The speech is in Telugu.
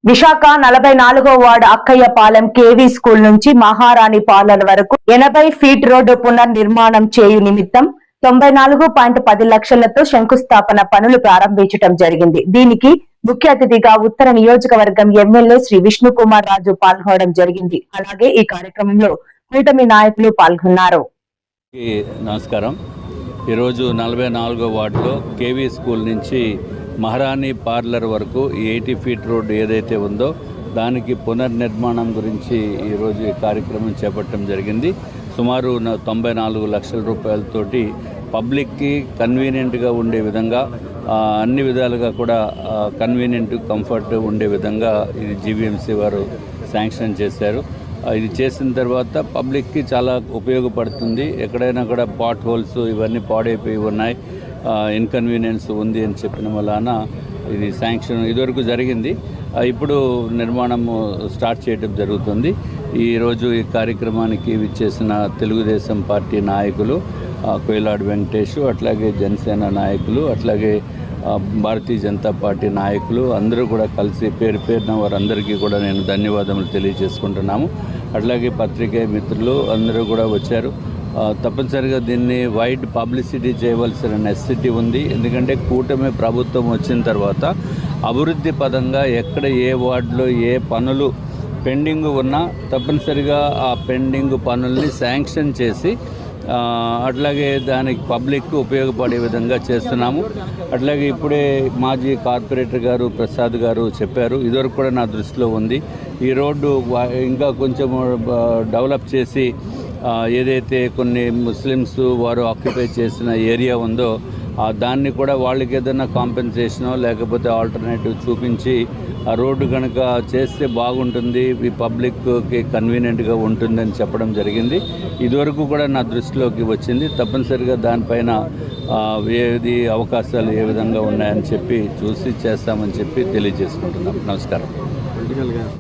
విశాఖ 44వ వార్డు అక్కయ్యపాలెం కేవీ స్కూల్ నుంచి మహారాణి పార్లర్ వరకు 80 ఫీట్ రోడ్డు పునర్నిర్మాణం చేయు నిమిత్తం 94.10 లక్షలతో శంకుస్థాపన పనులు ప్రారంభించడం జరిగింది. దీనికి ముఖ్య అతిథిగా ఉత్తర నియోజకవర్గం ఎమ్మెల్యే శ్రీ విష్ణుకుమార్ రాజు పాల్గొనడం జరిగింది. అలాగే ఈ కార్యక్రమంలో కూటమి నాయకులు పాల్గొన్నారు. నమస్కారం. ఈరోజు 44వ వార్డులో కేవీ స్కూల్ నుంచి మహారాణి పార్లర్ వరకు 80 ఫీట్ రోడ్డు ఏదైతే ఉందో దానికి పునర్నిర్మాణం గురించి ఈరోజు ఈ కార్యక్రమం చేపట్టడం జరిగింది. సుమారు 94 లక్షల రూపాయలతోటి పబ్లిక్కి కన్వీనియంట్గా ఉండే విధంగా అన్ని విధాలుగా కూడా కన్వీనియంట్ కంఫర్ట్ ఉండే విధంగా ఇది జీవీఎంసీ వారు శాంక్షన్ చేశారు. ఇది చేసిన తర్వాత పబ్లిక్కి చాలా ఉపయోగపడుతుంది. ఎక్కడైనా కూడా పాట్ హోల్స్ ఇవన్నీ పాడైపోయి ఉన్నాయి, ఇన్కన్వీనియన్స్ ఉంది అని చెప్పిన వలన ఇది శాంక్షన్ ఇదివరకు జరిగింది. ఇప్పుడు నిర్మాణం స్టార్ట్ చేయడం జరుగుతుంది. ఈరోజు ఈ కార్యక్రమానికి విచ్చేసిన తెలుగుదేశం పార్టీ నాయకులు కోయిలాడు వెంకటేష్, అట్లాగే జనసేన నాయకులు, అట్లాగే భారతీయ జనతా పార్టీ నాయకులు అందరూ కూడా కలిసి పేరు పేరున వారందరికీ కూడా నేను ధన్యవాదములు తెలియజేసుకుంటున్నాము. అట్లాగే పత్రికే మిత్రులు అందరూ కూడా వచ్చారు. తప్పనిసరిగా దీన్ని వైడ్ పబ్లిసిటీ చేయవలసిన నెసెసిటీ ఉంది. ఎందుకంటే కూటమి ప్రభుత్వం వచ్చిన తర్వాత అభివృద్ధి పదంగా ఎక్కడ ఏ వార్డులో ఏ పనులు పెండింగ్ ఉన్నా తప్పనిసరిగా ఆ పెండింగ్ పనుల్ని శాంక్షన్ చేసి అట్లాగే దానికి పబ్లిక్ ఉపయోగపడే విధంగా చేస్తున్నాము. అట్లాగే ఇప్పుడే మాజీ కార్పొరేటర్ గారు ప్రసాద్ గారు చెప్పారు, ఇదివరకు కూడా నా దృష్టిలో ఉంది. ఈ రోడ్డు ఇంకా కొంచెం డెవలప్ చేసి ఏదైతే కొన్ని ముస్లిమ్స్ వారు ఆక్యుపై చేసిన ఏరియా ఉందో దాన్ని కూడా వాళ్ళకి ఏదైనా కాంపెన్సేషనో లేకపోతే ఆల్టర్నేటివ్ చూపించి ఆ రోడ్డు కనుక చేస్తే బాగుంటుంది, ఈ పబ్లిక్కి కన్వీనియంట్గా ఉంటుందని చెప్పడం జరిగింది. ఇదివరకు కూడా నా దృష్టిలోకి వచ్చింది. తప్పనిసరిగా దానిపైన ఏది అవకాశాలు ఏ విధంగా ఉన్నాయని చెప్పి చూసి చేస్తామని చెప్పి తెలియజేసుకుంటున్నాం. నమస్కారం.